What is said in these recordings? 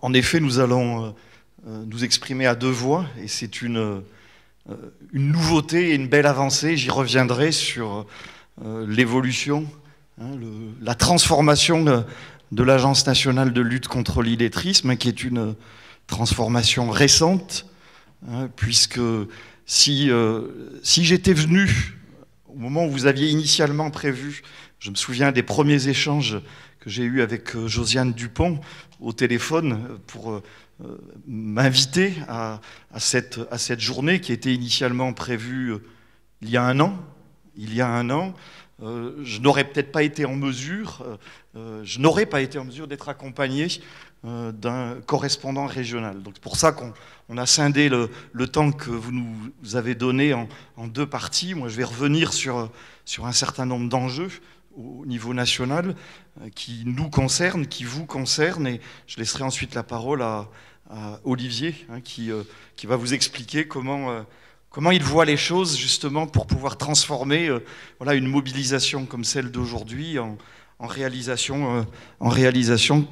En effet, nous allons nous exprimer à deux voix, et c'est une nouveauté et une belle avancée. J'y reviendrai sur l'évolution, la transformation de l'Agence nationale de lutte contre l'illettrisme, qui est une transformation récente, puisque si j'étais venu au moment où vous aviez initialement prévu, je me souviens des premiers échanges que j'ai eus avec Josiane Dupont au téléphone pour m'inviter à cette journée qui était initialement prévue il y a un an. Je n'aurais peut-être pas été en mesure, d'être accompagné d'un correspondant régional. Donc c'est pour ça qu'on a scindé le temps que vous nous avez donné en deux parties. Moi, je vais revenir sur un certain nombre d'enjeux au niveau national qui nous concernent, qui vous concernent, et je laisserai ensuite la parole à Olivier, qui va vous expliquer comment il voit les choses justement pour pouvoir transformer une mobilisation comme celle d'aujourd'hui en réalisation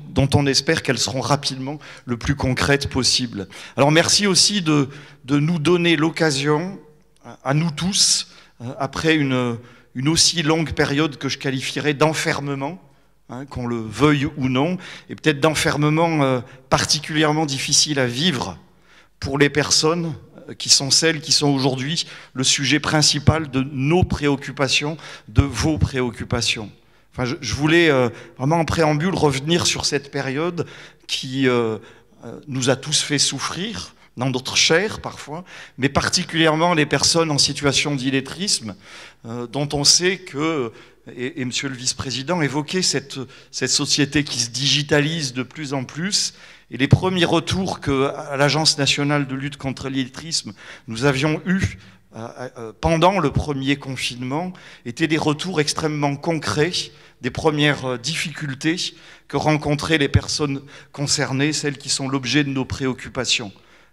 dont on espère qu'elles seront rapidement le plus concrètes possible. Alors merci aussi de nous donner l'occasion, à nous tous, après une aussi longue période que je qualifierais d'enfermement, qu'on le veuille ou non, et peut-être d'enfermement particulièrement difficile à vivre pour les personnes qui sont celles qui sont aujourd'hui le sujet principal de nos préoccupations, de vos préoccupations. Enfin, je voulais vraiment en préambule revenir sur cette période qui nous a tous fait souffrir, dans notre chair parfois, mais particulièrement les personnes en situation d'illettrisme, dont on sait que, et Monsieur le Vice-président évoquait cette société qui se digitalise de plus en plus, et les premiers retours qu'à l'Agence nationale de lutte contre l'illettrisme nous avions eus pendant le premier confinement étaient des retours extrêmement concrets des premières difficultés que rencontraient les personnes concernées, celles qui sont l'objet de nos préoccupations.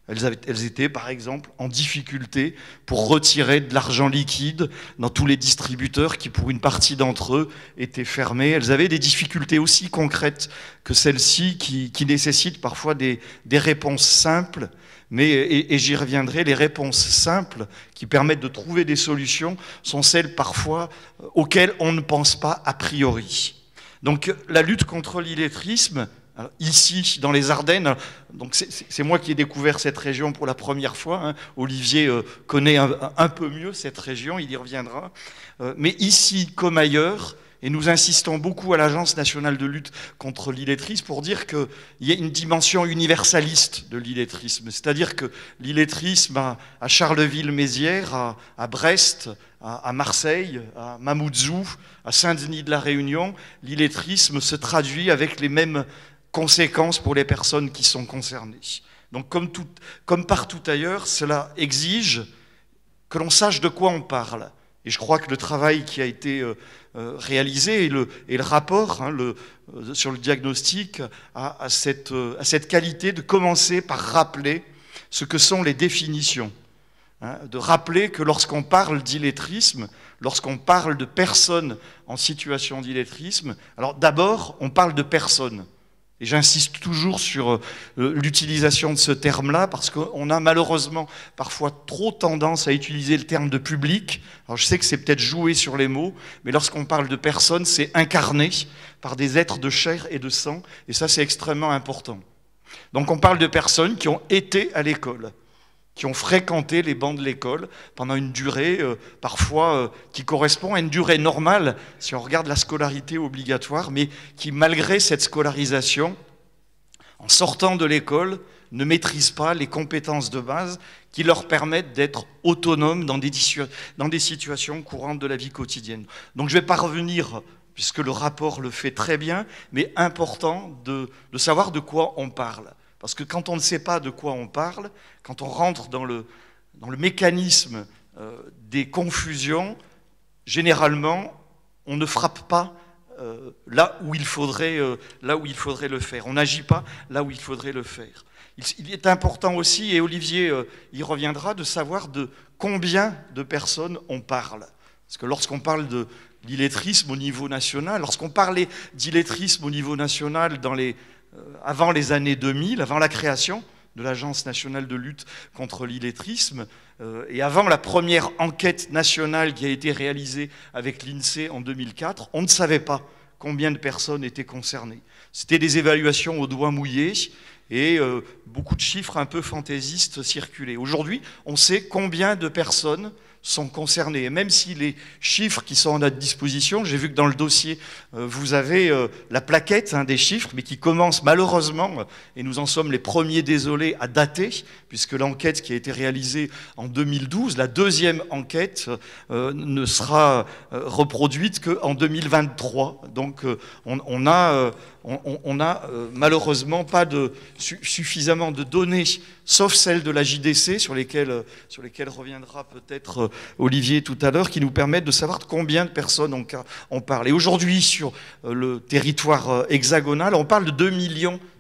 Elles étaient, par exemple, en difficulté pour retirer de l'argent liquide dans tous les distributeurs qui, pour une partie d'entre eux, étaient fermés. Elles avaient des difficultés aussi concrètes que celles-ci qui nécessitent parfois des réponses simples. Et j'y reviendrai, les réponses simples qui permettent de trouver des solutions sont celles parfois auxquelles on ne pense pas a priori. Donc la lutte contre l'illettrisme, ici, dans les Ardennes, donc c'est moi qui ai découvert cette région pour la première fois. Olivier connaît un peu mieux cette région, il y reviendra. Mais ici, comme ailleurs, et nous insistons beaucoup à l'Agence nationale de lutte contre l'illettrisme pour dire qu'il y a une dimension universaliste de l'illettrisme. C'est-à-dire que l'illettrisme à Charleville-Mézières, à Brest, à Marseille, à Mamoudzou, à Saint-Denis de la Réunion, l'illettrisme se traduit avec les mêmes conséquences pour les personnes qui sont concernées. Donc comme partout ailleurs, cela exige que l'on sache de quoi on parle. Et je crois que le travail qui a été réalisé et le rapport sur le diagnostic a cette qualité de commencer par rappeler ce que sont les définitions. De rappeler que lorsqu'on parle d'illettrisme, lorsqu'on parle de personnes en situation d'illettrisme, alors d'abord on parle de personnes. Et j'insiste toujours sur l'utilisation de ce terme-là parce qu'on a malheureusement parfois trop tendance à utiliser le terme de public. Alors je sais que c'est peut-être jouer sur les mots, mais lorsqu'on parle de personnes, c'est incarné par des êtres de chair et de sang, et ça c'est extrêmement important. Donc on parle de personnes qui ont été à l'école, qui ont fréquenté les bancs de l'école pendant une durée parfois qui correspond à une durée normale si on regarde la scolarité obligatoire, mais qui malgré cette scolarisation, en sortant de l'école, ne maîtrisent pas les compétences de base qui leur permettent d'être autonomes dans des situations courantes de la vie quotidienne. Donc je ne vais pas revenir, puisque le rapport le fait très bien, mais important de savoir de quoi on parle. Parce que quand on ne sait pas de quoi on parle, quand on rentre dans le mécanisme des confusions, généralement, on ne frappe pas là où il faudrait le faire. On n'agit pas là où il faudrait le faire. Il est important aussi, et Olivier y reviendra, de savoir de combien de personnes on parle. Parce que lorsqu'on parle de l'illettrisme au niveau national, lorsqu'on parlait d'illettrisme au niveau national dans les avant les années 2000, avant la création de l'Agence nationale de lutte contre l'illettrisme, et avant la première enquête nationale qui a été réalisée avec l'INSEE en 2004, on ne savait pas combien de personnes étaient concernées. C'était des évaluations au doigt mouillé et beaucoup de chiffres un peu fantaisistes circulaient. Aujourd'hui, on sait combien de personnes sont concernés. Et même si les chiffres qui sont à notre disposition, j'ai vu que dans le dossier, vous avez la plaquette des chiffres, mais qui commence malheureusement, et nous en sommes les premiers désolés, à dater, puisque l'enquête qui a été réalisée en 2012, la deuxième enquête, ne sera reproduite qu'en 2023. Donc on n'a malheureusement pas suffisamment de données, sauf celles de la JDC, sur lesquelles reviendra peut-être Olivier tout à l'heure, qui nous permettent de savoir de combien de personnes on parle. Et aujourd'hui, sur le territoire hexagonal, on parle de 2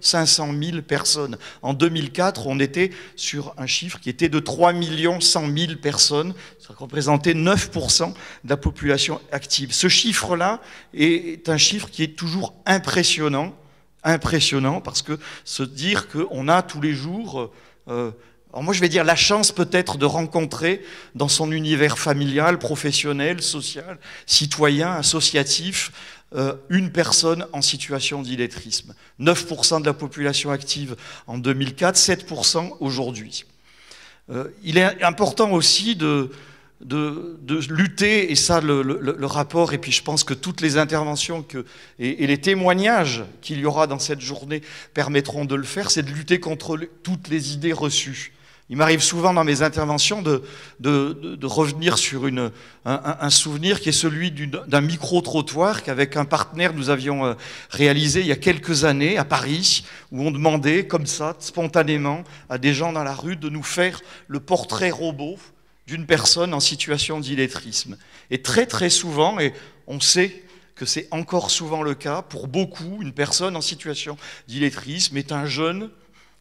500 000 personnes. En 2004, on était sur un chiffre qui était de 3 100 000 personnes, ça représentait 9% de la population active. Ce chiffre-là est un chiffre qui est toujours impressionnant, parce que se dire qu'on a tous les jours... alors moi je vais dire la chance peut-être de rencontrer dans son univers familial, professionnel, social, citoyen, associatif, une personne en situation d'illettrisme. 9% de la population active en 2004, 7% aujourd'hui. Il est important aussi de lutter, et ça le rapport, et puis je pense que toutes les interventions et les témoignages qu'il y aura dans cette journée permettront de le faire, c'est de lutter contre toutes les idées reçues. Il m'arrive souvent dans mes interventions de revenir sur un souvenir qui est celui d'un micro-trottoir qu'avec un partenaire nous avions réalisé il y a quelques années à Paris, où on demandait comme ça, spontanément, à des gens dans la rue de nous faire le portrait robot d'une personne en situation d'illettrisme. Et très très souvent, et on sait que c'est encore souvent le cas, pour beaucoup, une personne en situation d'illettrisme est un jeune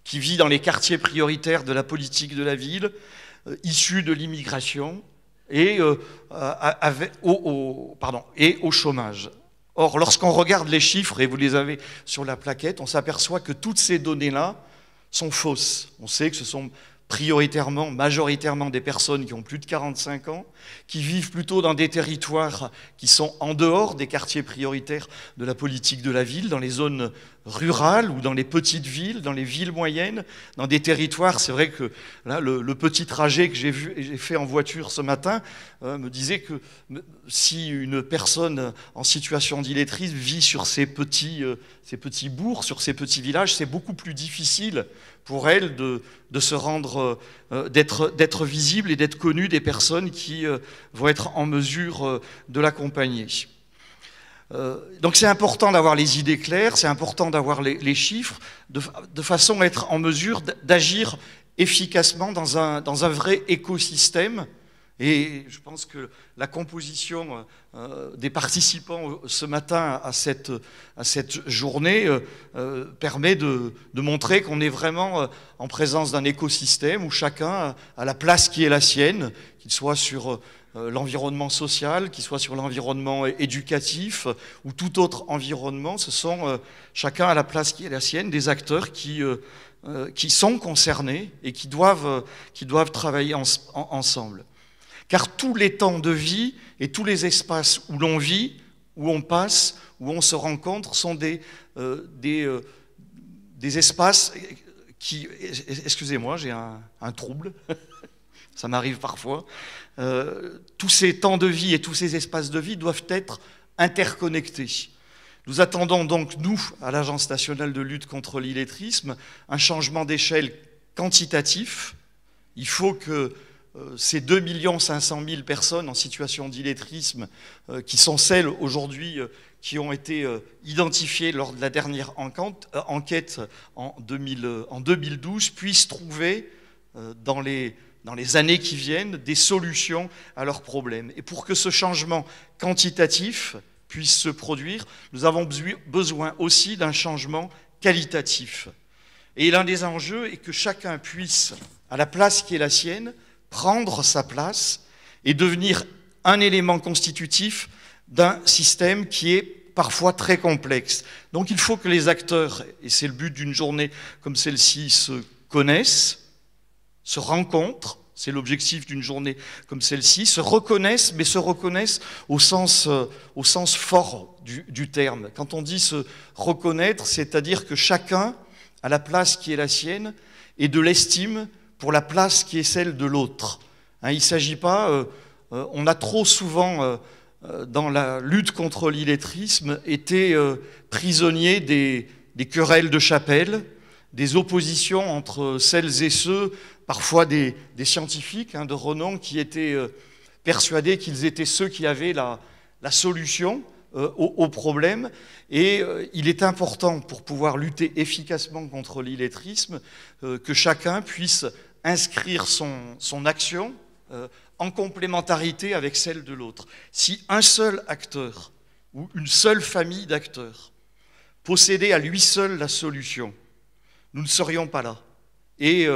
qui vit dans les quartiers prioritaires de la politique de la ville, issu de l'immigration et au chômage. Or, lorsqu'on regarde les chiffres, et vous les avez sur la plaquette, on s'aperçoit que toutes ces données-là sont fausses. On sait que ce sont majoritairement des personnes qui ont plus de 45 ans, qui vivent plutôt dans des territoires qui sont en dehors des quartiers prioritaires de la politique de la ville, dans les zones rurales ou dans les petites villes, dans les villes moyennes, dans des territoires. C'est vrai que là, le petit trajet que j'ai fait en voiture ce matin me disait que si une personne en situation d'illettrisme vit sur ces petits bourgs, sur ces petits villages, c'est beaucoup plus difficile pour elle de se rendre, d'être visible et d'être connue des personnes qui vont être en mesure de l'accompagner. Donc c'est important d'avoir les idées claires, c'est important d'avoir les chiffres, de façon à être en mesure d'agir efficacement dans un vrai écosystème. Et je pense que la composition des participants ce matin à cette journée permet de montrer qu'on est vraiment en présence d'un écosystème où chacun a la place qui est la sienne, qu'il soit sur l'environnement social, qu'il soit sur l'environnement éducatif ou tout autre environnement. Ce sont chacun à la place qui est la sienne, des acteurs qui sont concernés et qui doivent travailler ensemble. Car tous les temps de vie et tous les espaces où l'on vit, où on passe, où on se rencontre, sont des espaces qui... Excusez-moi, j'ai un trouble, ça m'arrive parfois. Tous ces temps de vie et tous ces espaces de vie doivent être interconnectés. Nous attendons donc, nous, à l'Agence nationale de lutte contre l'illettrisme, un changement d'échelle quantitatif. Il faut que ces 2 500 000 personnes en situation d'illettrisme, qui sont celles aujourd'hui qui ont été identifiées lors de la dernière enquête en 2012, puissent trouver dans les années qui viennent des solutions à leurs problèmes. Et pour que ce changement quantitatif puisse se produire, nous avons besoin aussi d'un changement qualitatif. Et l'un des enjeux est que chacun puisse, à la place qui est la sienne, prendre sa place et devenir un élément constitutif d'un système qui est parfois très complexe. Donc il faut que les acteurs, et c'est le but d'une journée comme celle-ci, se connaissent, se rencontrent, c'est l'objectif d'une journée comme celle-ci, se reconnaissent, mais se reconnaissent au sens fort du terme. Quand on dit se reconnaître, c'est-à-dire que chacun a la place qui est la sienne et de l'estime pour la place qui est celle de l'autre. Hein, il ne s'agit pas, on a trop souvent, dans la lutte contre l'illettrisme, été prisonnier des querelles de chapelle, des oppositions entre celles et ceux, parfois des scientifiques de renom, qui étaient persuadés qu'ils étaient ceux qui avaient la solution au problème. Et il est important, pour pouvoir lutter efficacement contre l'illettrisme, que chacun puisse inscrire son action en complémentarité avec celle de l'autre. Si un seul acteur ou une seule famille d'acteurs possédait à lui seul la solution, nous ne serions pas là. Et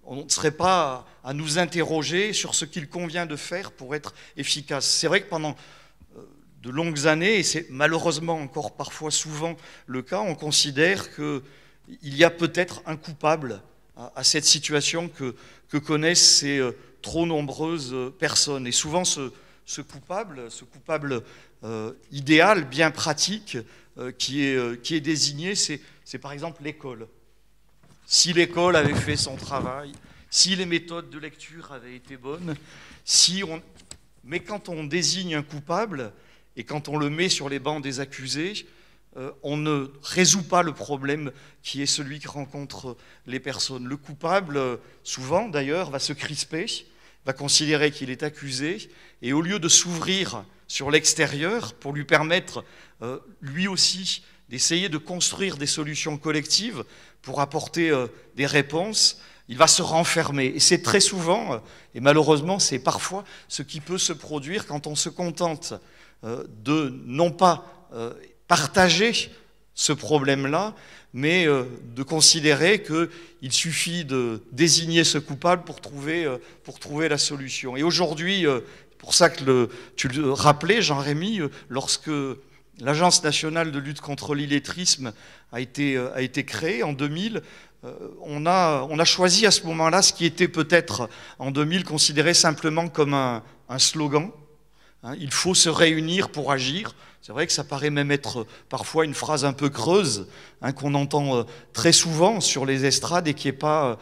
on ne serait pas à nous interroger sur ce qu'il convient de faire pour être efficace. C'est vrai que pendant de longues années, et c'est malheureusement encore parfois souvent le cas, on considère qu'il y a peut-être un coupable à cette situation que connaissent ces trop nombreuses personnes. Et souvent ce coupable idéal, bien pratique, qui est désigné, c'est par exemple l'école. Si l'école avait fait son travail, si les méthodes de lecture avaient été bonnes, mais quand on désigne un coupable et quand on le met sur les bancs des accusés, on ne résout pas le problème qui est celui que rencontrent les personnes. Le coupable, souvent d'ailleurs, va se crisper, va considérer qu'il est accusé, et au lieu de s'ouvrir sur l'extérieur pour lui permettre, lui aussi, d'essayer de construire des solutions collectives pour apporter des réponses, il va se renfermer. Et c'est très souvent, et malheureusement c'est parfois, ce qui peut se produire quand on se contente de non pas partager ce problème-là, mais de considérer qu'il suffit de désigner ce coupable pour trouver la solution. Et aujourd'hui, pour ça que tu le rappelais, Jean-Rémy, lorsque l'Agence nationale de lutte contre l'illettrisme a été créée en 2000, on a choisi à ce moment-là ce qui était peut-être en 2000 considéré simplement comme un slogan. Hein, il faut se réunir pour agir. C'est vrai que ça paraît même être parfois une phrase un peu creuse, hein, qu'on entend très souvent sur les estrades et qui n'est pas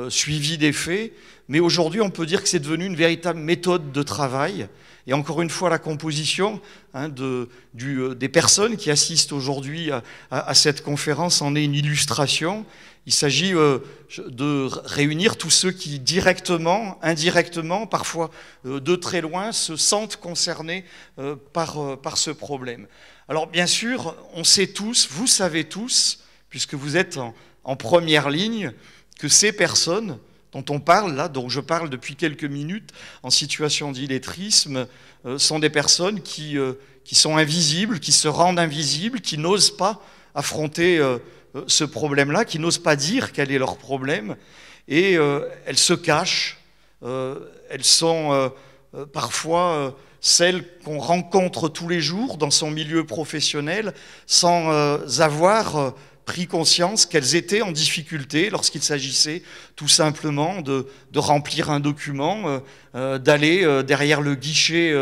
suivie des faits. Mais aujourd'hui, on peut dire que c'est devenu une véritable méthode de travail. Et encore une fois, la composition des personnes qui assistent aujourd'hui à cette conférence en est une illustration. Il s'agit de réunir tous ceux qui, directement, indirectement, parfois de très loin, se sentent concernés par ce problème. Alors bien sûr, on sait tous, vous savez tous, puisque vous êtes en première ligne, que ces personnes dont on parle là, dont je parle depuis quelques minutes, en situation d'illettrisme, sont des personnes qui sont invisibles, qui se rendent invisibles, qui n'osent pas affronter ce problème-là, qui n'osent pas dire quel est leur problème, et elles se cachent, elles sont parfois celles qu'on rencontre tous les jours dans son milieu professionnel sans avoir pris conscience qu'elles étaient en difficulté lorsqu'il s'agissait tout simplement de remplir un document, d'aller derrière le guichet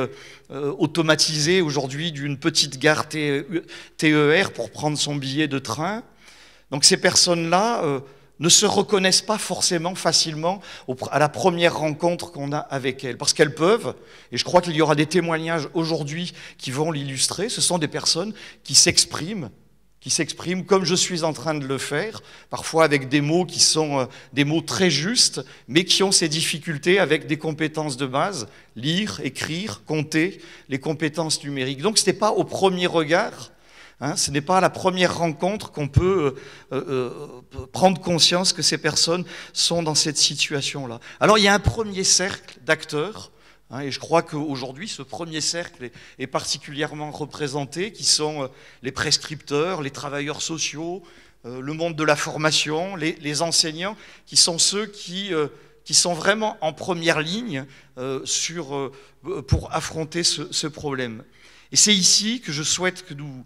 automatisé aujourd'hui d'une petite gare TER pour prendre son billet de train. Donc ces personnes-là ne se reconnaissent pas forcément facilement à la première rencontre qu'on a avec elles, parce qu'elles peuvent, et je crois qu'il y aura des témoignages aujourd'hui qui vont l'illustrer, ce sont des personnes qui s'expriment comme je suis en train de le faire, parfois avec des mots qui sont des mots très justes, mais qui ont ces difficultés avec des compétences de base, lire, écrire, compter, les compétences numériques. Donc ce n'est pas au premier regard, hein, ce n'est pas à la première rencontre qu'on peut prendre conscience que ces personnes sont dans cette situation-là. Alors il y a un premier cercle d'acteurs, hein, et je crois qu'aujourd'hui, ce premier cercle est particulièrement représenté, qui sont les prescripteurs, les travailleurs sociaux, le monde de la formation, les enseignants, qui sont ceux qui sont vraiment en première ligne pour affronter ce problème. Et c'est ici que je souhaite que nous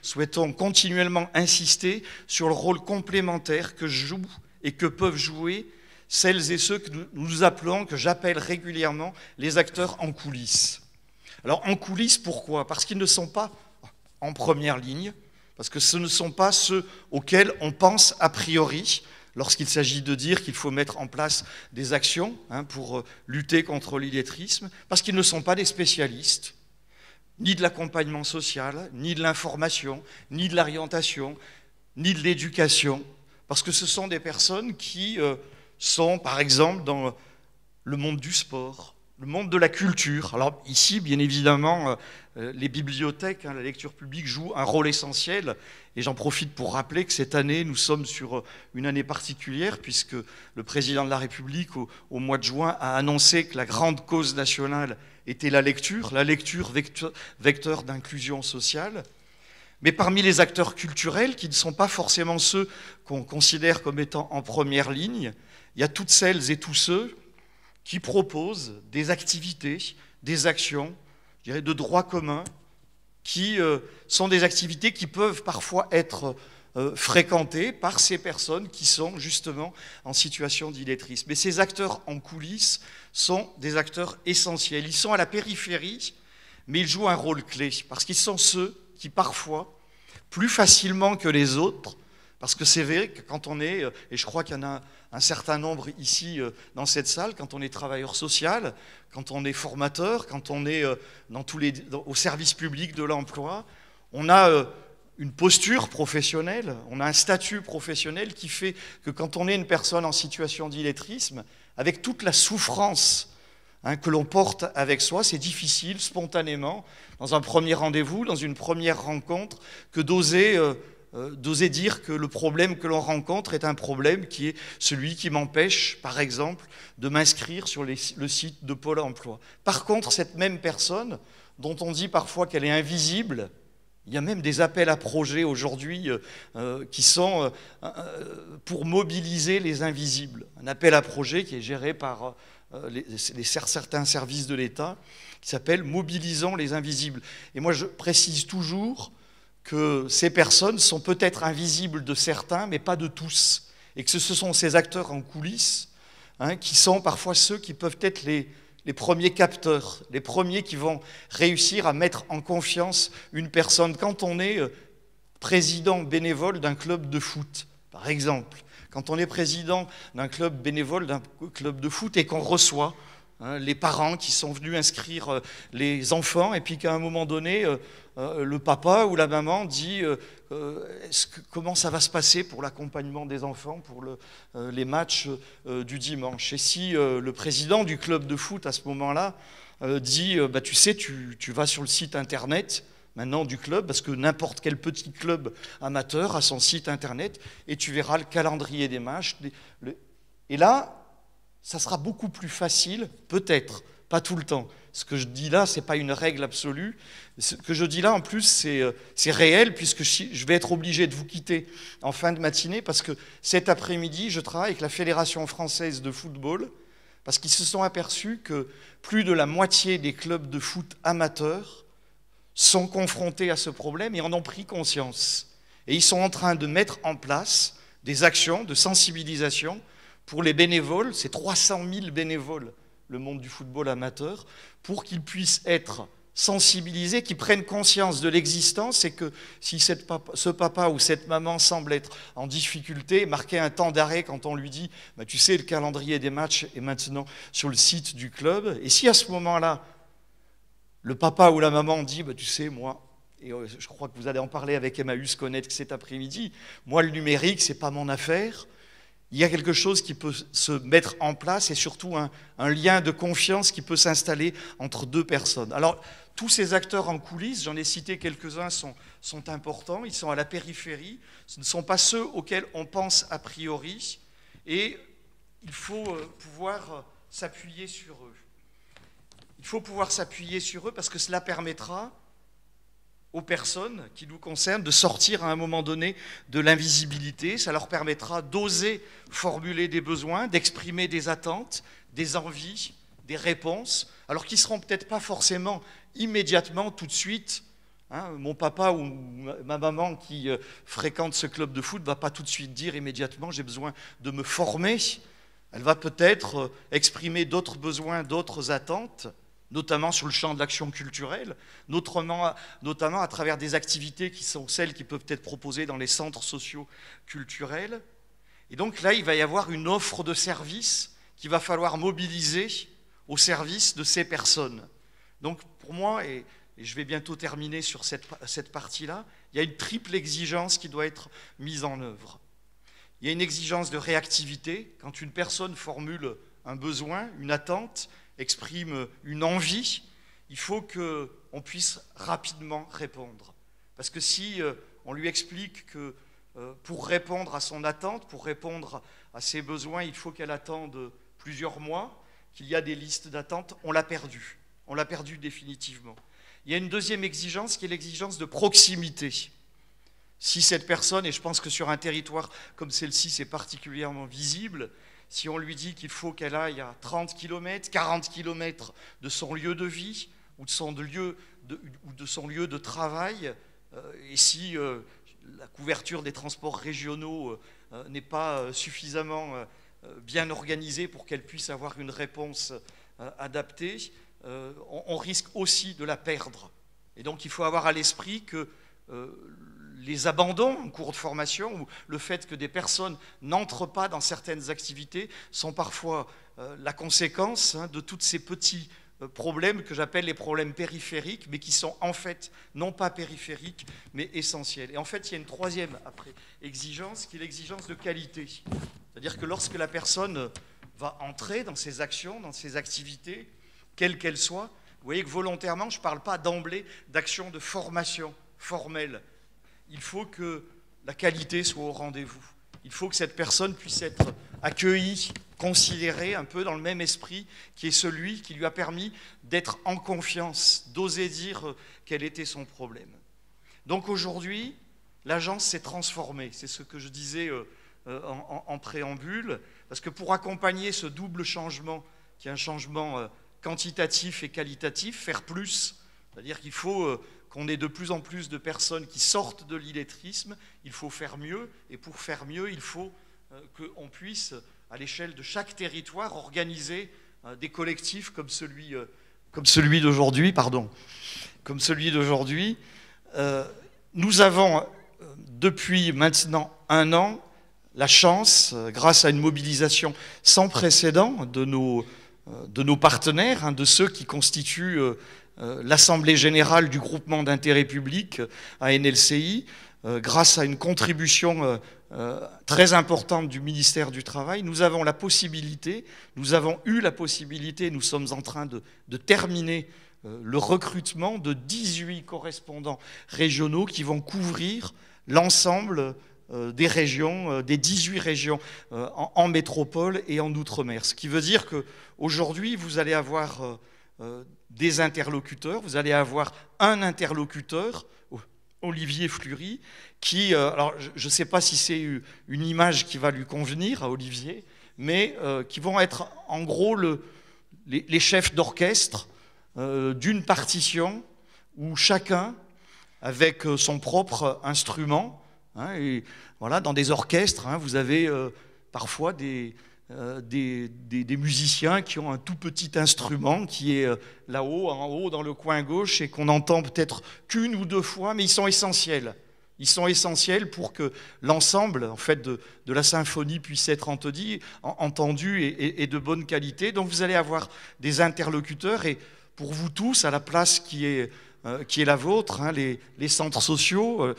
souhaitons continuellement insister sur le rôle complémentaire que jouent et que peuvent jouer celles et ceux que nous appelons, que j'appelle régulièrement, les acteurs en coulisses. Alors en coulisses, pourquoi? Parce qu'ils ne sont pas en première ligne, parce que ce ne sont pas ceux auxquels on pense a priori, lorsqu'il s'agit de dire qu'il faut mettre en place des actions pour lutter contre l'illettrisme, parce qu'ils ne sont pas des spécialistes, ni de l'accompagnement social, ni de l'information, ni de l'orientation, ni de l'éducation, parce que ce sont des personnes qui sont, par exemple, dans le monde du sport, le monde de la culture. Alors ici, bien évidemment, les bibliothèques, la lecture publique joue un rôle essentiel, et j'en profite pour rappeler que cette année, nous sommes sur une année particulière, puisque le président de la République, au mois de juin, a annoncé que la grande cause nationale était la lecture vecteur d'inclusion sociale. Mais parmi les acteurs culturels, qui ne sont pas forcément ceux qu'on considère comme étant en première ligne, il y a toutes celles et tous ceux qui proposent des activités, des actions, je dirais, de droit commun, qui sont des activités qui peuvent parfois être fréquentées par ces personnes qui sont justement en situation d'illettrisme. Mais ces acteurs en coulisses sont des acteurs essentiels. Ils sont à la périphérie, mais ils jouent un rôle clé, parce qu'ils sont ceux qui parfois, plus facilement que les autres, parce que c'est vrai que quand on est, et je crois qu'il y en a un certain nombre ici dans cette salle, quand on est travailleur social, quand on est formateur, quand on est au service public de l'emploi, on a une posture professionnelle, on a un statut professionnel qui fait que quand on est une personne en situation d'illettrisme, avec toute la souffrance que l'on porte avec soi, c'est difficile, spontanément, dans un premier rendez-vous, dans une première rencontre, que d'oser dire que le problème que l'on rencontre est un problème qui est celui qui m'empêche, par exemple, de m'inscrire sur le site de Pôle emploi. Par contre, cette même personne, dont on dit parfois qu'elle est invisible, il y a même des appels à projets aujourd'hui qui sont pour mobiliser les invisibles. Un appel à projet qui est géré par certains services de l'État, qui s'appelle « Mobilisons les invisibles ». Et moi, je précise toujours que ces personnes sont peut-être invisibles de certains, mais pas de tous. Et que ce sont ces acteurs en coulisses qui sont parfois ceux qui peuvent être les premiers capteurs, les premiers qui vont réussir à mettre en confiance une personne. Quand on est président bénévole d'un club de foot, par exemple, quand on est président d'un club bénévole, d'un club de foot, et qu'on reçoit les parents qui sont venus inscrire les enfants, et puis qu'à un moment donné, le papa ou la maman dit comment ça va se passer pour l'accompagnement des enfants pour les matchs du dimanche. Et si le président du club de foot à ce moment-là dit tu sais, tu vas sur le site internet maintenant du club, parce que n'importe quel petit club amateur a son site internet, et tu verras le calendrier des matchs. Et là, ça sera beaucoup plus facile, peut-être, pas tout le temps. Ce que je dis là, ce n'est pas une règle absolue. Ce que je dis là, en plus, c'est réel, puisque je vais être obligé de vous quitter en fin de matinée, parce que cet après-midi, je travaille avec la Fédération française de football, parce qu'ils se sont aperçus que plus de la moitié des clubs de foot amateurs sont confrontés à ce problème et en ont pris conscience. Et ils sont en train de mettre en place des actions de sensibilisation pour les bénévoles, c'est 300 000 bénévoles, le monde du football amateur, pour qu'ils puissent être sensibilisés, qu'ils prennent conscience de l'existence, et que si ce papa ou cette maman semble être en difficulté, marquer un temps d'arrêt quand on lui dit tu sais, le calendrier des matchs est maintenant sur le site du club, et si à ce moment-là, le papa ou la maman dit tu sais, moi, et je crois que vous allez en parler avec Emmaüs Connect cet après-midi, moi le numérique, c'est pas mon affaire. Il y a quelque chose qui peut se mettre en place, et surtout un lien de confiance qui peut s'installer entre deux personnes. Alors, tous ces acteurs en coulisses, j'en ai cité quelques-uns, sont importants, ils sont à la périphérie, ce ne sont pas ceux auxquels on pense a priori, et il faut pouvoir s'appuyer sur eux. Il faut pouvoir s'appuyer sur eux parce que cela permettra aux personnes qui nous concernent de sortir à un moment donné de l'invisibilité. Ça leur permettra d'oser formuler des besoins, d'exprimer des attentes, des envies, des réponses, alors qui ne seront peut-être pas forcément immédiatement, tout de suite, hein, mon papa ou ma maman qui fréquente ce club de foot ne va pas tout de suite dire immédiatement j'ai besoin de me former. Elle va peut-être exprimer d'autres besoins, d'autres attentes, notamment sur le champ de l'action culturelle, notamment à travers des activités qui sont celles qui peuvent être proposées dans les centres sociaux culturels. Et donc là, il va y avoir une offre de services qu'il va falloir mobiliser au service de ces personnes. Donc pour moi, et je vais bientôt terminer sur cette partie-là, il y a une triple exigence qui doit être mise en œuvre. Il y a une exigence de réactivité. Quand une personne formule un besoin, une attente, exprime une envie, il faut qu'on puisse rapidement répondre. Parce que si on lui explique que pour répondre à son attente, pour répondre à ses besoins, il faut qu'elle attende plusieurs mois, qu'il y a des listes d'attente, on l'a perdu. On l'a perdu définitivement. Il y a une deuxième exigence qui est l'exigence de proximité. Si cette personne, et je pense que sur un territoire comme celle-ci, c'est particulièrement visible, si on lui dit qu'il faut qu'elle aille à 30 km, 40 km de son lieu de vie ou de son lieu de travail, et si la couverture des transports régionaux n'est pas suffisamment bien organisée pour qu'elle puisse avoir une réponse adaptée, on risque aussi de la perdre. Et donc il faut avoir à l'esprit que les abandons en cours de formation ou le fait que des personnes n'entrent pas dans certaines activités sont parfois la conséquence de tous ces petits problèmes que j'appelle les problèmes périphériques, mais qui sont en fait non pas périphériques, mais essentiels. Et en fait, il y a une troisième exigence qui est l'exigence de qualité. C'est-à-dire que lorsque la personne va entrer dans ses actions, dans ses activités, quelles qu'elles soient, vous voyez que volontairement, je ne parle pas d'emblée d'action de formation formelle. Il faut que la qualité soit au rendez-vous. Il faut que cette personne puisse être accueillie, considérée un peu dans le même esprit qui est celui qui lui a permis d'être en confiance, d'oser dire quel était son problème. Donc aujourd'hui, l'agence s'est transformée. C'est ce que je disais en préambule, parce que pour accompagner ce double changement, qui est un changement quantitatif et qualitatif, faire plus, c'est-à-dire qu'il faut qu'on ait de plus en plus de personnes qui sortent de l'illettrisme, il faut faire mieux, et pour faire mieux, il faut qu'on puisse, à l'échelle de chaque territoire, organiser des collectifs comme celui d'aujourd'hui. Comme celui d'aujourd'hui. Nous avons, depuis maintenant 1 an, la chance, grâce à une mobilisation sans précédent de nos partenaires, de ceux qui constituent l'Assemblée générale du groupement d'intérêt public à NLCI, grâce à une contribution très importante du ministère du Travail, nous avons eu la possibilité, nous sommes en train de terminer le recrutement de 18 correspondants régionaux qui vont couvrir l'ensemble des régions, des 18 régions en métropole et en outre-mer. Ce qui veut dire qu'aujourd'hui, vous allez avoir des interlocuteurs, vous allez avoir un interlocuteur, Olivier Fleury, qui, alors je ne sais pas si c'est une image qui va lui convenir à Olivier, mais qui vont être en gros les chefs d'orchestre d'une partition où chacun, avec son propre instrument, et voilà, dans des orchestres, vous avez parfois des musiciens qui ont un tout petit instrument qui est là-haut, en haut, dans le coin gauche, et qu'on entend peut-être qu'une ou 2 fois, mais ils sont essentiels. Ils sont essentiels pour que l'ensemble, en fait, de la symphonie puisse être entendu et de bonne qualité. Donc vous allez avoir des interlocuteurs, et pour vous tous, à la place qui est la vôtre, les centres sociaux,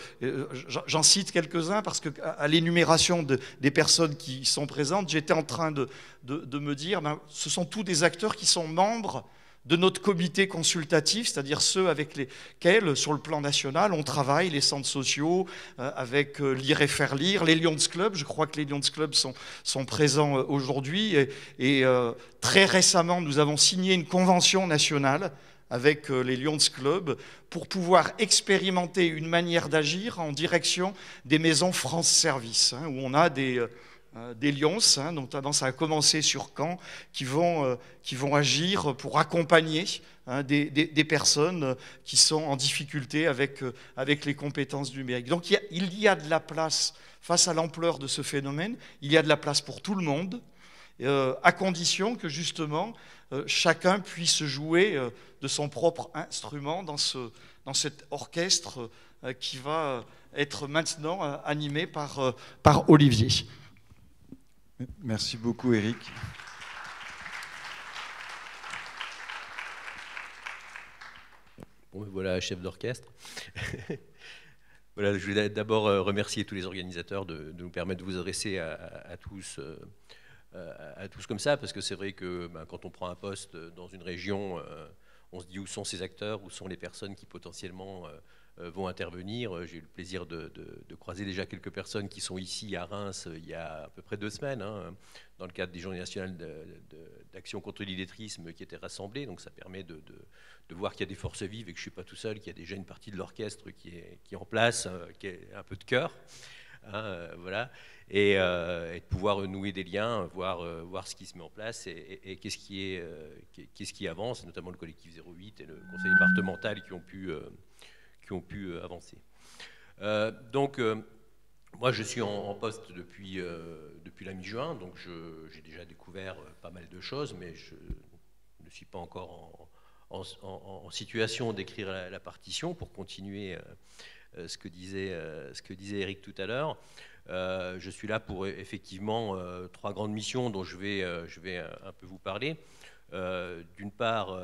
j'en cite quelques-uns parce qu'à l'énumération des personnes qui sont présentes, j'étais en train de me dire, ce sont tous des acteurs qui sont membres de notre comité consultatif, c'est-à-dire ceux avec lesquels, sur le plan national, on travaille, les centres sociaux, avec Lire et Faire Lire, les Lions Club. Je crois que les Lions Club sont présents aujourd'hui. Et très récemment, nous avons signé une convention nationale avec les Lions Club pour pouvoir expérimenter une manière d'agir en direction des maisons France Service, où on a des Lions, hein, notamment ça a commencé sur Caen, qui vont agir pour accompagner hein, des personnes qui sont en difficulté avec les compétences numériques. Donc il y a de la place face à l'ampleur de ce phénomène, il y a de la place pour tout le monde, à condition que justement chacun puisse jouer de son propre instrument dans cet orchestre qui va être maintenant animé par Olivier. Merci beaucoup, Éric. Bon, voilà, chef d'orchestre. Voilà, je voulais d'abord remercier tous les organisateurs de nous permettre de vous adresser à tous comme ça, parce que c'est vrai que quand on prend un poste dans une région, on se dit où sont ces acteurs, où sont les personnes qui potentiellement vont intervenir. J'ai eu le plaisir de croiser déjà quelques personnes qui sont ici à Reims il y a à peu près 2 semaines, hein, dans le cadre des Journées nationales d'action contre l'illettrisme qui étaient rassemblées. Donc ça permet de voir qu'il y a des forces vives et que je ne suis pas tout seul, qu'il y a déjà une partie de l'orchestre qui est en place, qui est un peu de cœur. Hein, voilà. Et de pouvoir nouer des liens, voir ce qui se met en place et qu'est-ce qui avance, notamment le collectif 08 et le conseil départemental qui ont pu avancer. Donc, moi, je suis en poste depuis la mi-juin, donc j'ai déjà découvert pas mal de choses, mais je ne suis pas encore en situation d'écrire la partition pour continuer ce que disait Éric tout à l'heure. Je suis là pour effectivement 3 grandes missions dont je vais un peu vous parler. D'une part,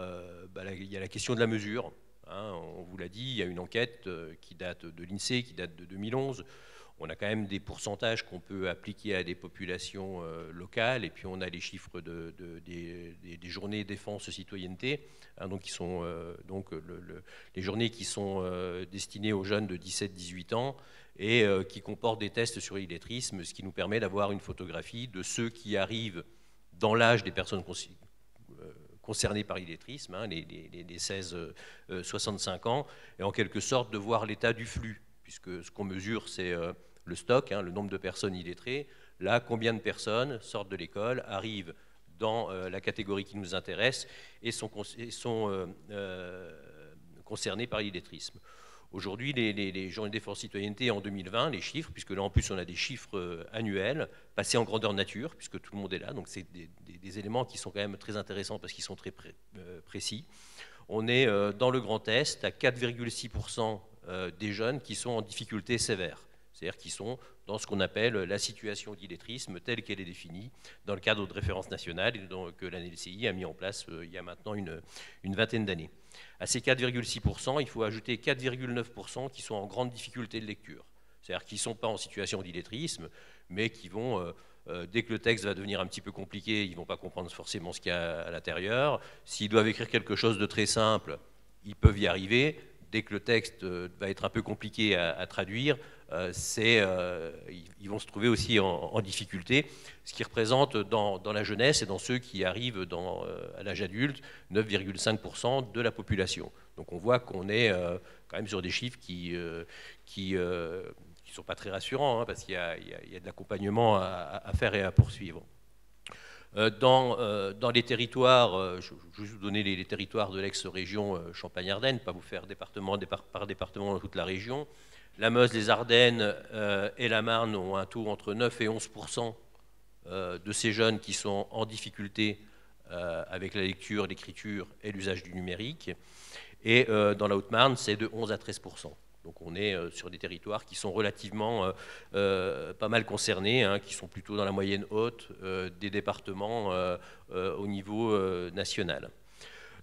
il y a la question de la mesure. Hein, on vous l'a dit, il y a une enquête qui date de l'INSEE, qui date de 2011. On a quand même des pourcentages qu'on peut appliquer à des populations locales, et puis on a les chiffres des journées défense-citoyenneté, hein, donc qui sont les journées qui sont destinées aux jeunes de 17-18 ans et qui comportent des tests sur l'illettrisme, ce qui nous permet d'avoir une photographie de ceux qui arrivent dans l'âge des personnes concernés par l'illettrisme, hein, les 16-65 ans, et en quelque sorte de voir l'état du flux, puisque ce qu'on mesure, c'est le stock, hein, le nombre de personnes illettrées. Là, combien de personnes sortent de l'école, arrivent dans la catégorie qui nous intéresse et sont concernées par l'illettrisme. Aujourd'hui, les journées de défense-citoyenneté en 2020, les chiffres, puisque là en plus on a des chiffres annuels, passés en grandeur nature, puisque tout le monde est là, donc c'est des éléments qui sont quand même très intéressants parce qu'ils sont très précis. On est dans le Grand Est à 4,6% des jeunes qui sont en difficulté sévère, c'est-à-dire qui sont dans ce qu'on appelle la situation d'illettrisme telle qu'elle est définie dans le cadre de référence nationale que l'ANLCI a mis en place il y a maintenant une vingtaine d'années. À ces 4,6%, il faut ajouter 4,9% qui sont en grande difficulté de lecture, c'est-à-dire qui ne sont pas en situation d'illettrisme, mais qui vont, dès que le texte va devenir un petit peu compliqué, ils ne vont pas comprendre forcément ce qu'il y a à l'intérieur. S'ils doivent écrire quelque chose de très simple, ils peuvent y arriver. Dès que le texte va être un peu compliqué à traduire, ils vont se trouver aussi en difficulté, ce qui représente dans la jeunesse et dans ceux qui arrivent à l'âge adulte 9,5% de la population. Donc on voit qu'on est quand même sur des chiffres qui sont pas très rassurants, hein, parce qu'il y a de l'accompagnement à faire et à poursuivre. Dans les territoires, je vais vous donner les territoires de l'ex-région Champagne-Ardenne, pas vous faire département par département dans toute la région. La Meuse, les Ardennes et la Marne ont un taux entre 9 et 11% de ces jeunes qui sont en difficulté avec la lecture, l'écriture et l'usage du numérique. Et dans la Haute-Marne, c'est de 11 à 13%. Donc on est sur des territoires qui sont relativement pas mal concernés, hein, qui sont plutôt dans la moyenne haute des départements au niveau national.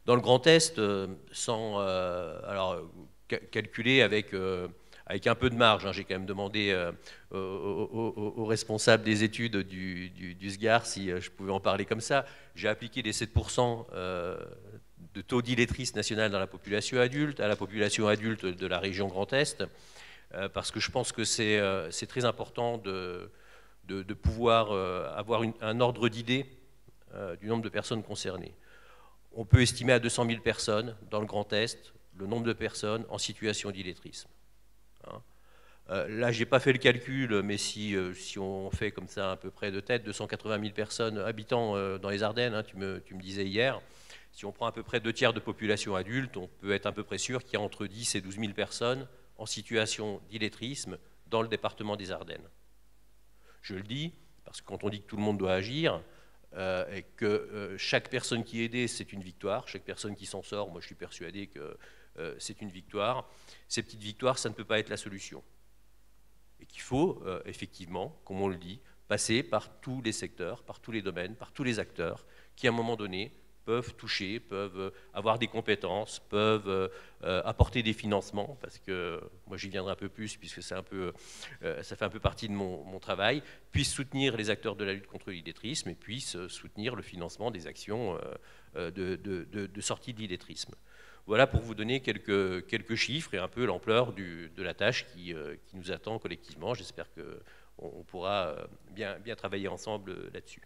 Dans le Grand Est, calculer avec un peu de marge, hein, j'ai quand même demandé aux responsables des études du SGAR si je pouvais en parler comme ça. J'ai appliqué les 7% de taux d'illettrisme national dans la population adulte, à la population adulte de la région Grand Est, parce que je pense que c'est très important de pouvoir avoir un ordre d'idée du nombre de personnes concernées. On peut estimer à 200 000 personnes dans le Grand Est le nombre de personnes en situation d'illettrisme. Hein. Là, je n'ai pas fait le calcul, mais si on fait comme ça à peu près de tête, 280 000 personnes habitant dans les Ardennes, hein, tu me disais hier, si on prend à peu près 2 tiers de population adulte, on peut être à peu près sûr qu'il y a entre 10 et 12 000 personnes en situation d'illettrisme dans le département des Ardennes. Je le dis parce que quand on dit que tout le monde doit agir, et que chaque personne qui est aidée, c'est une victoire, chaque personne qui s'en sort, moi je suis persuadé que c'est une victoire, ces petites victoires, ça ne peut pas être la solution. Et qu'il faut, effectivement, comme on le dit, passer par tous les secteurs, par tous les domaines, par tous les acteurs, qui à un moment donné peuvent toucher, peuvent avoir des compétences, peuvent apporter des financements, parce que moi j'y viendrai un peu plus, puisque c'est ça fait un peu partie de mon travail, puissent soutenir les acteurs de la lutte contre l'illettrisme et puissent soutenir le financement des actions de sortie de l'illettrisme. Voilà pour vous donner quelques chiffres et un peu l'ampleur de la tâche qui nous attend collectivement. J'espère qu'on pourra bien travailler ensemble là-dessus.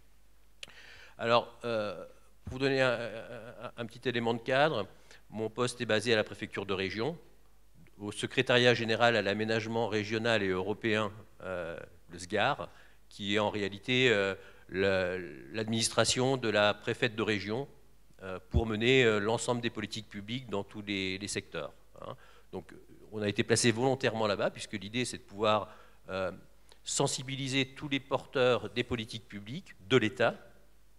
Alors, pour vous donner un petit élément de cadre, mon poste est basé à la préfecture de région, au secrétariat général à l'aménagement régional et européen, le SGAR, qui est en réalité l'administration de la préfète de région, pour mener l'ensemble des politiques publiques dans tous les secteurs. Hein. Donc, on a été placé volontairement là-bas, puisque l'idée, c'est de pouvoir sensibiliser tous les porteurs des politiques publiques de l'État,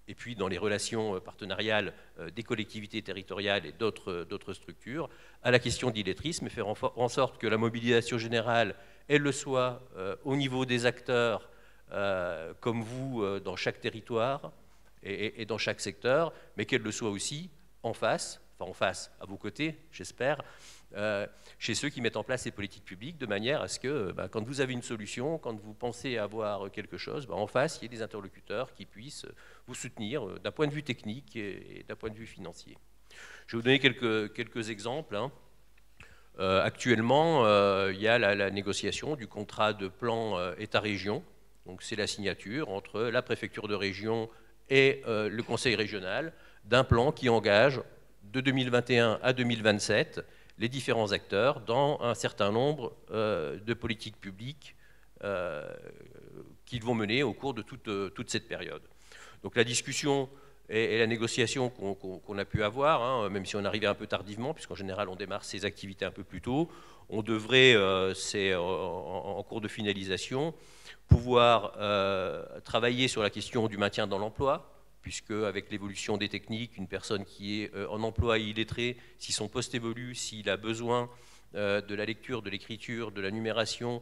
et puis dans les relations partenariales des collectivités territoriales et d'autres structures, à la question de l'illettrisme, et faire en sorte que la mobilisation générale, elle le soit au niveau des acteurs, comme vous, dans chaque territoire, et dans chaque secteur, mais qu'elle le soit aussi en face, à vos côtés, j'espère, chez ceux qui mettent en place ces politiques publiques, de manière à ce que, quand vous avez une solution, quand vous pensez avoir quelque chose, en face, il y ait des interlocuteurs qui puissent vous soutenir d'un point de vue technique et d'un point de vue financier. Je vais vous donner quelques exemples. Hein. Actuellement, il y a la négociation du contrat de plan État-région. Donc c'est la signature entre la préfecture de région et le conseil régional d'un plan qui engage de 2021 à 2027 les différents acteurs dans un certain nombre de politiques publiques qu'ils vont mener au cours de toute cette période. Donc la discussion et la négociation qu'on a pu avoir, hein, même si on arrivait un peu tardivement, puisqu'en général on démarre ces activités un peu plus tôt, on devrait, c'est en cours de finalisation, pouvoir travailler sur la question du maintien dans l'emploi, puisque avec l'évolution des techniques, une personne qui est en emploi et illettrée, si son poste évolue, s'il a besoin de la lecture, de l'écriture, de la numération,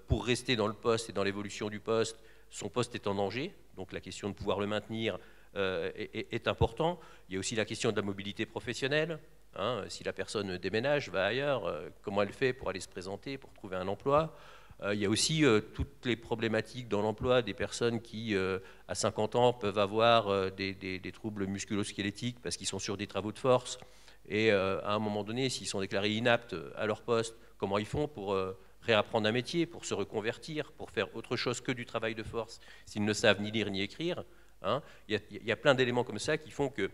pour rester dans le poste et dans l'évolution du poste, son poste est en danger, donc la question de pouvoir le maintenir est important. Il y a aussi la question de la mobilité professionnelle. Hein, si la personne déménage, va ailleurs, comment elle fait pour aller se présenter, pour trouver un emploi? Il y a aussi toutes les problématiques dans l'emploi des personnes qui, à 50 ans, peuvent avoir des troubles musculo-squelettiques parce qu'ils sont sur des travaux de force. Et à un moment donné, s'ils sont déclarés inaptes à leur poste, comment ils font pour réapprendre un métier, pour se reconvertir, pour faire autre chose que du travail de force, s'ils ne savent ni lire ni écrire? Hein, il y a plein d'éléments comme ça qui font que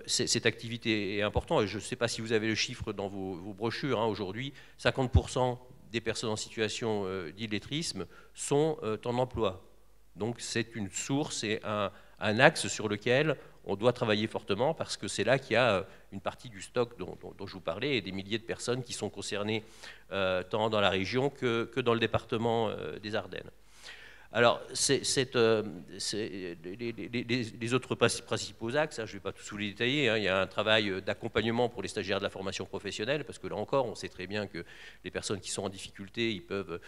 cette activité est importante. Et je ne sais pas si vous avez le chiffre dans vos brochures. Hein, aujourd'hui, 50% des personnes en situation d'illettrisme sont en emploi. Donc c'est une source et un axe sur lequel on doit travailler fortement, parce que c'est là qu'il y a une partie du stock dont je vous parlais et des milliers de personnes qui sont concernées tant dans la région que dans le département des Ardennes. Alors, les autres principaux axes, hein, je ne vais pas tous les détailler, hein, il y a un travail d'accompagnement pour les stagiaires de la formation professionnelle, parce que là encore, on sait très bien que les personnes qui sont en difficulté, ils peuvent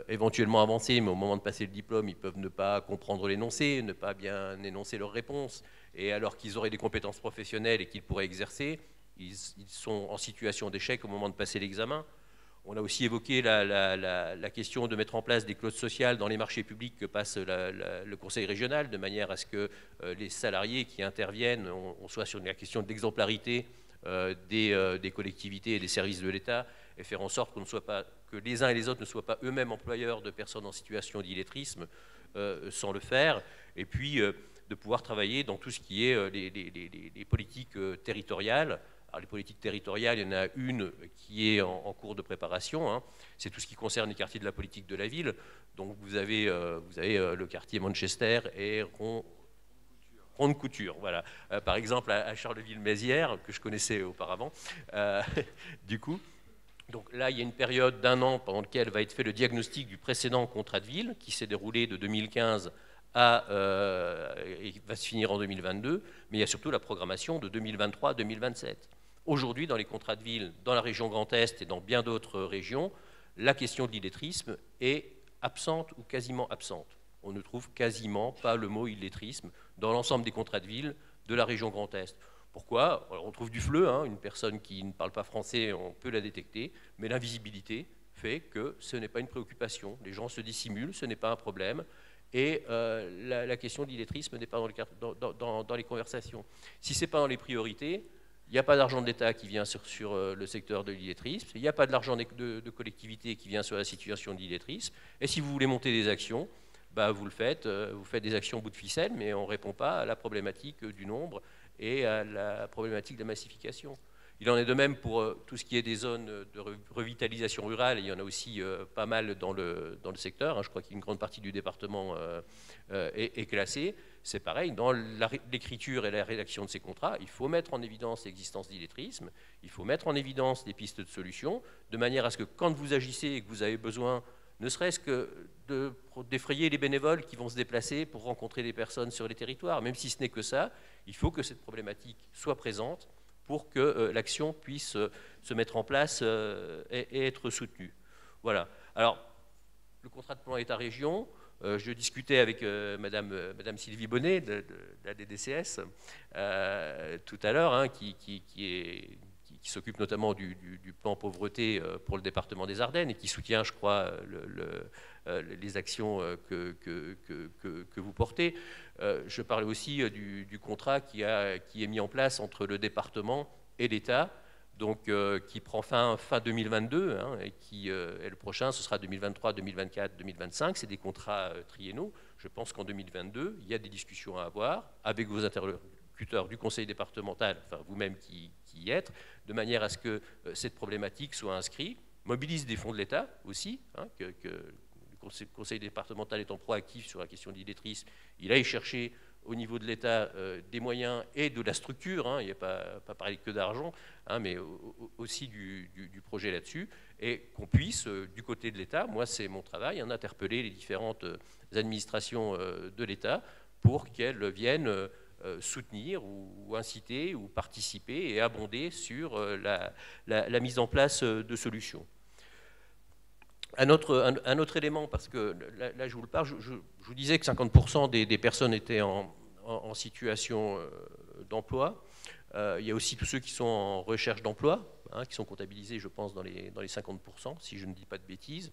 éventuellement avancer, mais au moment de passer le diplôme, ils peuvent ne pas comprendre l'énoncé, ne pas bien énoncer leurs réponses, et alors qu'ils auraient des compétences professionnelles et qu'ils pourraient exercer, ils sont en situation d'échec au moment de passer l'examen. On a aussi évoqué la question de mettre en place des clauses sociales dans les marchés publics que passe le Conseil régional, de manière à ce que les salariés qui interviennent, on soit sur la question de l'exemplarité des collectivités et des services de l'État, et faire en sorte que les uns et les autres ne soient pas eux-mêmes employeurs de personnes en situation d'illettrisme sans le faire, et puis de pouvoir travailler dans tout ce qui est les politiques territoriales, Alors, les politiques territoriales, il y en a une qui est en cours de préparation, hein. C'est tout ce qui concerne les quartiers de la politique de la ville. Donc vous avez le quartier Manchester et Ronde Couture, voilà. Par exemple, à Charleville-Mézières, que je connaissais auparavant, du coup. Donc là, il y a une période d'1 an pendant laquelle va être fait le diagnostic du précédent contrat de ville, qui s'est déroulé de 2015 et va se finir en 2022, mais il y a surtout la programmation de 2023-2027. Aujourd'hui, dans les contrats de ville, dans la région Grand Est et dans bien d'autres régions, la question de l'illettrisme est absente ou quasiment absente. On ne trouve quasiment pas le mot illettrisme dans l'ensemble des contrats de ville de la région Grand Est. Pourquoi? Alors, on trouve du FLE, hein, une personne qui ne parle pas français, on peut la détecter, mais l'invisibilité fait que ce n'est pas une préoccupation. Les gens se dissimulent, ce n'est pas un problème, et la question de l'illettrisme n'est pas dans les conversations. Si ce n'est pas dans les priorités, il n'y a pas d'argent de l'État qui vient sur le secteur de l'illettrisme, il n'y a pas de l'argent de collectivité qui vient sur la situation de l'illettrisme, et si vous voulez monter des actions, bah vous le faites, vous faites des actions au bout de ficelle, mais on ne répond pas à la problématique du nombre et à la problématique de la massification. Il en est de même pour tout ce qui est des zones de revitalisation rurale, il y en a aussi pas mal dans le secteur, hein. Je crois qu'une grande partie du département est classée. C'est pareil, dans l'écriture et la rédaction de ces contrats, il faut mettre en évidence l'existence d'illettrisme, il faut mettre en évidence des pistes de solutions, de manière à ce que quand vous agissez et que vous avez besoin, ne serait-ce que d'effrayer les bénévoles qui vont se déplacer pour rencontrer des personnes sur les territoires, même si ce n'est que ça, il faut que cette problématique soit présente pour que l'action puisse se mettre en place et être soutenue. Voilà. Alors, le contrat de plan État-région, je discutais avec Madame Sylvie Bonnet de la DDCS tout à l'heure, hein, qui s'occupe notamment du plan pauvreté pour le département des Ardennes et qui soutient, je crois, les actions que vous portez. Je parlais aussi du contrat qui est mis en place entre le département et l'État, donc qui prend fin 2022, hein, et et le prochain, ce sera 2023, 2024, 2025. C'est des contrats triennaux. Je pense qu'en 2022, il y a des discussions à avoir avec vos interlocuteurs du conseil départemental, enfin vous-même qui y êtes, de manière à ce que cette problématique soit inscrite, mobilise des fonds de l'État aussi, hein, que le conseil départemental étant proactif sur la question de l'illettrisme, il aille chercher au niveau de l'État des moyens et de la structure, hein, il n'y a pas parlé que d'argent, hein, mais aussi du projet là-dessus, et qu'on puisse, du côté de l'État, moi c'est mon travail, hein, interpeller les différentes administrations de l'État pour qu'elles viennent soutenir ou inciter ou participer et abonder sur la mise en place de solutions. Un autre élément, parce que là je vous le parle, je vous disais que 50% des personnes étaient en situation d'emploi. Il y a aussi tous ceux qui sont en recherche d'emploi, hein, qui sont comptabilisés, je pense, dans les 50%, si je ne dis pas de bêtises.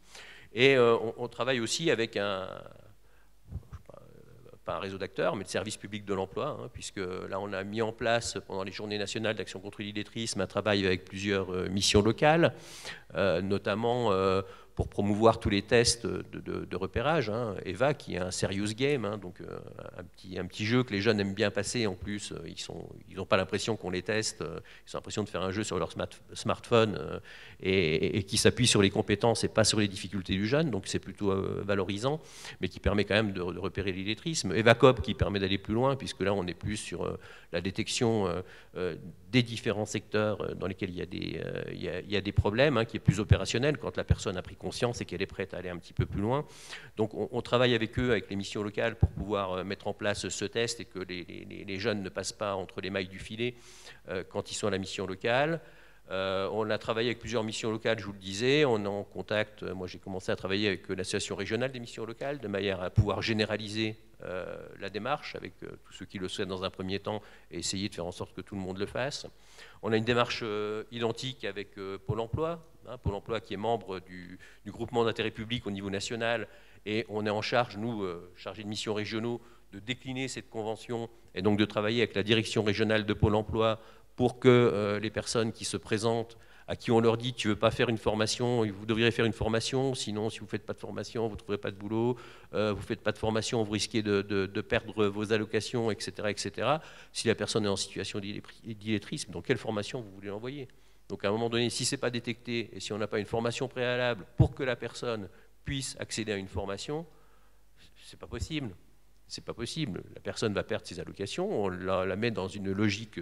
Et on travaille aussi avec pas un réseau d'acteurs, mais le service public de l'emploi, hein, puisque là on a mis en place pendant les journées nationales d'action contre l'illettrisme un travail avec plusieurs missions locales, notamment pour promouvoir tous les tests de repérage, hein. EVA qui est un serious game, hein, donc un petit jeu que les jeunes aiment bien passer. En plus, ils n'ont pas l'impression qu'on les teste, ils ont l'impression de faire un jeu sur leur smartphone et qui s'appuie sur les compétences et pas sur les difficultés du jeune, donc c'est plutôt valorisant, mais qui permet quand même de repérer l'illettrisme. EVACOP qui permet d'aller plus loin, puisque là on est plus sur la détection des différents secteurs dans lesquels il y a des problèmes, hein, qui est plus opérationnel quand la personne a pris conscience et qu'elle est prête à aller un petit peu plus loin. Donc on travaille avec eux, avec les missions locales, pour pouvoir mettre en place ce test et que les jeunes ne passent pas entre les mailles du filet quand ils sont à la mission locale. On a travaillé avec plusieurs missions locales, je vous le disais. On est en contact, moi j'ai commencé à travailler avec l'association régionale des missions locales, de manière à pouvoir généraliser la démarche avec tous ceux qui le souhaitent dans un premier temps et essayer de faire en sorte que tout le monde le fasse. On a une démarche identique avec Pôle emploi, hein, Pôle emploi qui est membre du groupement d'intérêt public au niveau national, et on est en charge, nous, chargés de missions régionaux, de décliner cette convention et donc de travailler avec la direction régionale de Pôle emploi pour que les personnes qui se présentent à qui on leur dit tu veux pas faire une formation, vous devriez faire une formation, sinon si vous faites pas de formation, vous ne trouverez pas de boulot, vous faites pas de formation, vous risquez de perdre vos allocations, etc., etc. Si la personne est en situation d'illettrisme, dans quelle formation vous voulez l'envoyer? Donc à un moment donné, si ce n'est pas détecté et si on n'a pas une formation préalable pour que la personne puisse accéder à une formation, c'est pas possible. C'est pas possible. La personne va perdre ses allocations, on la met dans une logique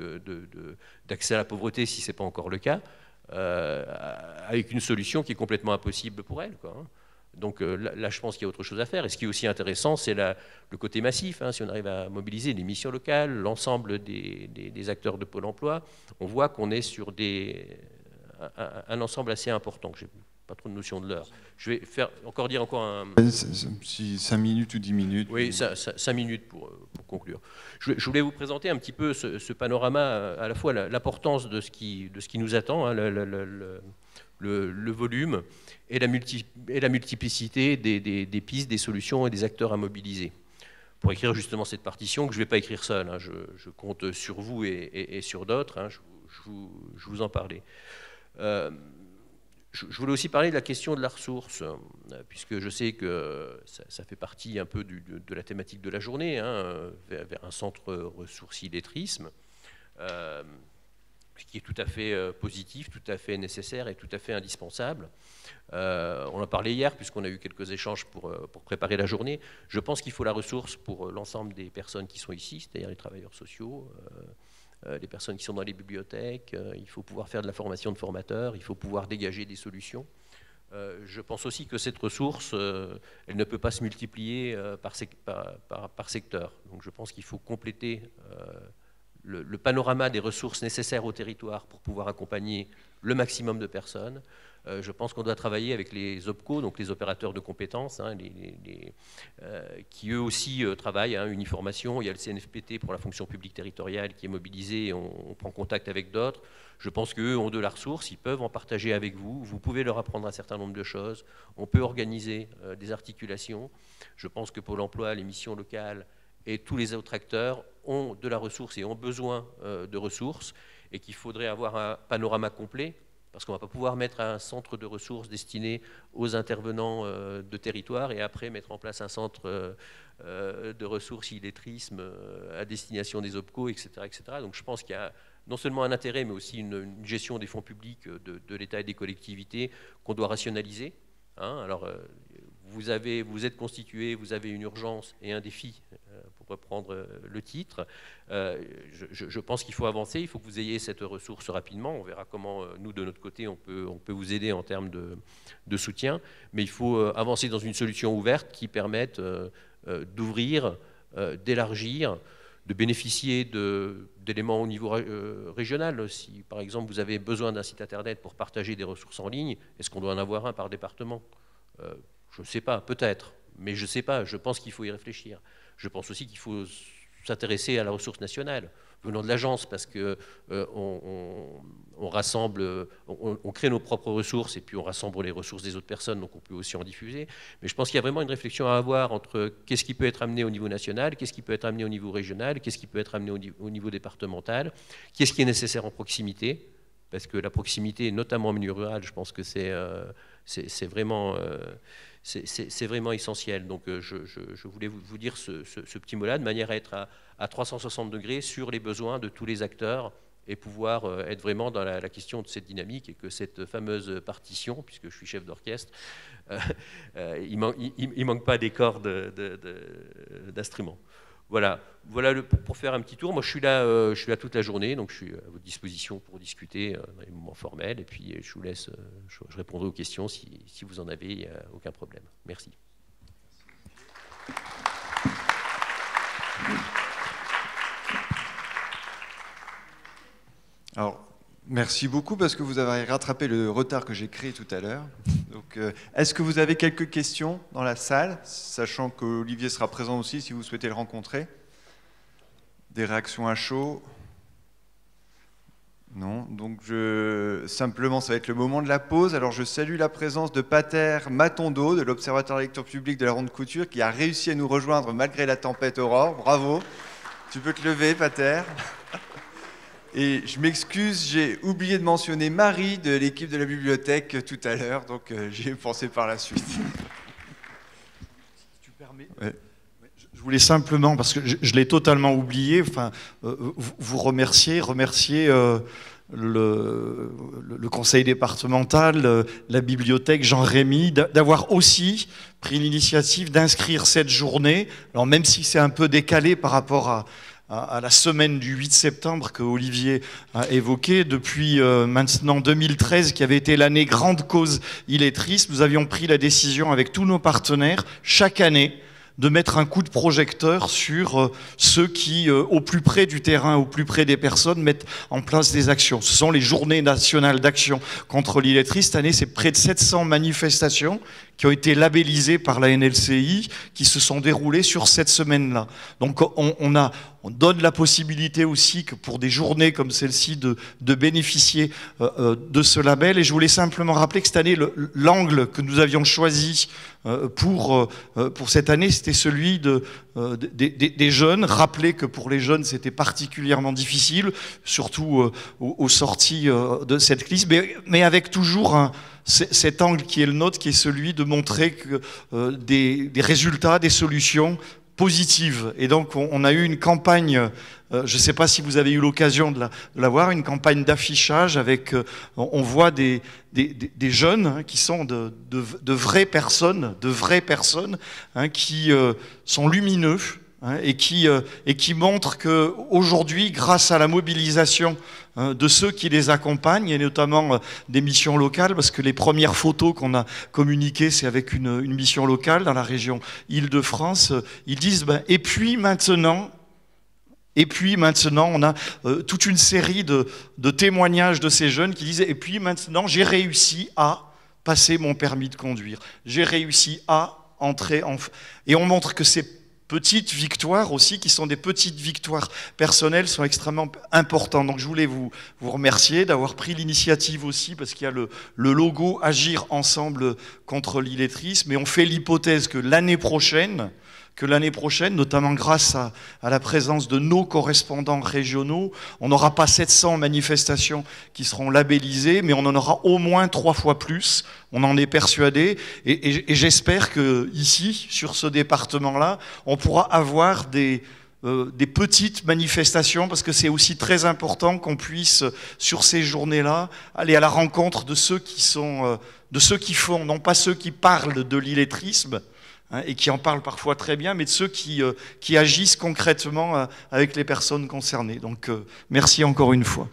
d'accès à la pauvreté si ce n'est pas encore le cas, avec une solution qui est complètement impossible pour elle, quoi, hein. Donc là, je pense qu'il y a autre chose à faire. Et ce qui est aussi intéressant, c'est le côté massif. Hein. Si on arrive à mobiliser les missions locales, l'ensemble des acteurs de Pôle emploi, on voit qu'on est sur un ensemble assez important. Je n'ai pas trop de notion de l'heure. Je vais dire encore un... 5 minutes ou 10 minutes. Oui, 5 minutes pour conclure. Je voulais vous présenter un petit peu ce panorama, à la fois l'importance de ce qui nous attend, hein, le volume et la multiplicité des pistes, des solutions et des acteurs à mobiliser. Pour écrire justement cette partition, que je ne vais pas écrire seul, hein, je compte sur vous et sur d'autres, hein, je vous en parlais. Je voulais aussi parler de la question de la ressource, puisque je sais que ça fait partie un peu de la thématique de la journée, hein, vers un centre ressources illettrisme, ce qui est tout à fait positif, tout à fait nécessaire et tout à fait indispensable. On en parlait hier, puisqu'on a eu quelques échanges pour préparer la journée. Je pense qu'il faut la ressource pour l'ensemble des personnes qui sont ici, c'est-à-dire les travailleurs sociaux, les personnes qui sont dans les bibliothèques. Il faut pouvoir faire de la formation de formateurs, il faut pouvoir dégager des solutions. Je pense aussi que cette ressource, elle ne peut pas se multiplier par secteur. Donc je pense qu'il faut compléter le panorama des ressources nécessaires au territoire pour pouvoir accompagner le maximum de personnes. Je pense qu'on doit travailler avec les OPCO, donc les opérateurs de compétences, hein, qui eux aussi travaillent, hein, Uniformation. Il y a le CNFPT pour la fonction publique territoriale qui est mobilisé, on prend contact avec d'autres. Je pense qu'eux ont de la ressource, ils peuvent en partager avec vous. Vous pouvez leur apprendre un certain nombre de choses. On peut organiser des articulations. Je pense que Pôle emploi, les missions locales et tous les autres acteurs ont de la ressource et ont besoin de ressources, et qu'il faudrait avoir un panorama complet, parce qu'on ne va pas pouvoir mettre un centre de ressources destiné aux intervenants de territoire et après mettre en place un centre de ressources illettrisme à destination des OPCO, etc., etc. Donc je pense qu'il y a non seulement un intérêt, mais aussi une gestion des fonds publics de l'État et des collectivités qu'on doit rationaliser, hein. Alors, vous êtes constitué, vous avez une urgence et un défi, pour reprendre le titre. Je pense qu'il faut avancer, il faut que vous ayez cette ressource rapidement. On verra comment, nous, de notre côté, on peut vous aider en termes de soutien. Mais il faut avancer dans une solution ouverte qui permette d'ouvrir, d'élargir, de bénéficier d'éléments au niveau régional. Si, par exemple, vous avez besoin d'un site Internet pour partager des ressources en ligne, est-ce qu'on doit en avoir un par département ? Je ne sais pas, peut-être, mais je ne sais pas. Je pense qu'il faut y réfléchir. Je pense aussi qu'il faut s'intéresser à la ressource nationale, venant de l'agence, parce qu'on rassemble, on crée nos propres ressources et puis on rassemble les ressources des autres personnes, donc on peut aussi en diffuser. Mais je pense qu'il y a vraiment une réflexion à avoir entre qu'est-ce qui peut être amené au niveau national, qu'est-ce qui peut être amené au niveau régional, qu'est-ce qui peut être amené au niveau départemental, qu'est-ce qui est nécessaire en proximité, parce que la proximité, notamment en milieu rural, je pense que c'est vraiment essentiel. Donc je voulais vous dire ce petit mot-là, de manière à être à 360 degrés sur les besoins de tous les acteurs et pouvoir être vraiment dans la question de cette dynamique, et que cette fameuse partition, puisque je suis chef d'orchestre, il manque pas des cordes d'instruments. Voilà pour faire un petit tour. Moi, je suis là toute la journée, donc je suis à votre disposition pour discuter dans les moments formels. Et puis, je vous laisse, je répondrai aux questions si vous en avez, il n'y a aucun problème. Merci. Alors, merci beaucoup, parce que vous avez rattrapé le retard que j'ai créé tout à l'heure. Donc, est-ce que vous avez quelques questions dans la salle, sachant qu'Olivier sera présent aussi si vous souhaitez le rencontrer? Des réactions à chaud? Non. Donc, simplement, ça va être le moment de la pause. Alors, je salue la présence de Pater Matondo, de l'Observatoire des lecteurs publics de la Ronde Couture, qui a réussi à nous rejoindre malgré la tempête Aurore. Bravo. Tu peux te lever, Pater. Et je m'excuse, j'ai oublié de mentionner Marie de l'équipe de la bibliothèque tout à l'heure, donc j'y ai pensé par la suite. Si tu permets. Ouais. Je voulais simplement, parce que je l'ai totalement oublié, enfin, vous remercier le conseil départemental, la bibliothèque, Jean-Rémy, d'avoir aussi pris l'initiative d'inscrire cette journée, alors même si c'est un peu décalé par rapport à la semaine du 8 septembre que Olivier a évoqué, depuis maintenant 2013, qui avait été l'année grande cause illettriste, nous avions pris la décision avec tous nos partenaires, chaque année, de mettre un coup de projecteur sur ceux qui, au plus près du terrain, au plus près des personnes, mettent en place des actions. Ce sont les journées nationales d'action contre l'illettrisme. Cette année, c'est près de 700 manifestations qui ont été labellisées par la NLCI, qui se sont déroulées sur cette semaine-là. Donc on donne la possibilité aussi que pour des journées comme celle-ci de bénéficier de ce label. Et je voulais simplement rappeler que cette année, l'angle que nous avions choisi pour cette année, c'était celui des jeunes. Rappeler que pour les jeunes, c'était particulièrement difficile, surtout aux sorties de cette crise, mais avec toujours cet angle qui est le nôtre, qui est celui de montrer que des résultats, des solutions positives. Et donc on a eu une campagne, je ne sais pas si vous avez eu l'occasion de la voir, une campagne d'affichage avec, on voit des jeunes qui sont de vraies personnes, hein, qui sont lumineux, hein, et qui montrent qu'aujourd'hui, grâce à la mobilisation de ceux qui les accompagnent, et notamment des missions locales, parce que les premières photos qu'on a communiquées, c'est avec une mission locale dans la région Île-de-France, ils disent et puis maintenant, on a toute une série de témoignages de ces jeunes qui disent et puis maintenant, j'ai réussi à passer mon permis de conduire, j'ai réussi à entrer en... Et on montre que ces petites victoires aussi, qui sont des petites victoires personnelles, sont extrêmement importantes. Donc je voulais vous remercier d'avoir pris l'initiative aussi, parce qu'il y a le logo Agir ensemble contre l'illettrisme, et on fait l'hypothèse que l'année prochaine, notamment grâce à la présence de nos correspondants régionaux, on n'aura pas 700 manifestations qui seront labellisées, mais on en aura au moins 3 fois plus, on en est persuadé, et j'espère que ici, sur ce département-là, on pourra avoir des petites manifestations, parce que c'est aussi très important qu'on puisse, sur ces journées-là, aller à la rencontre de ceux qui font, non pas ceux qui parlent de l'illettrisme, hein, et qui en parlent parfois très bien, mais de ceux qui agissent concrètement avec les personnes concernées. Donc merci encore une fois.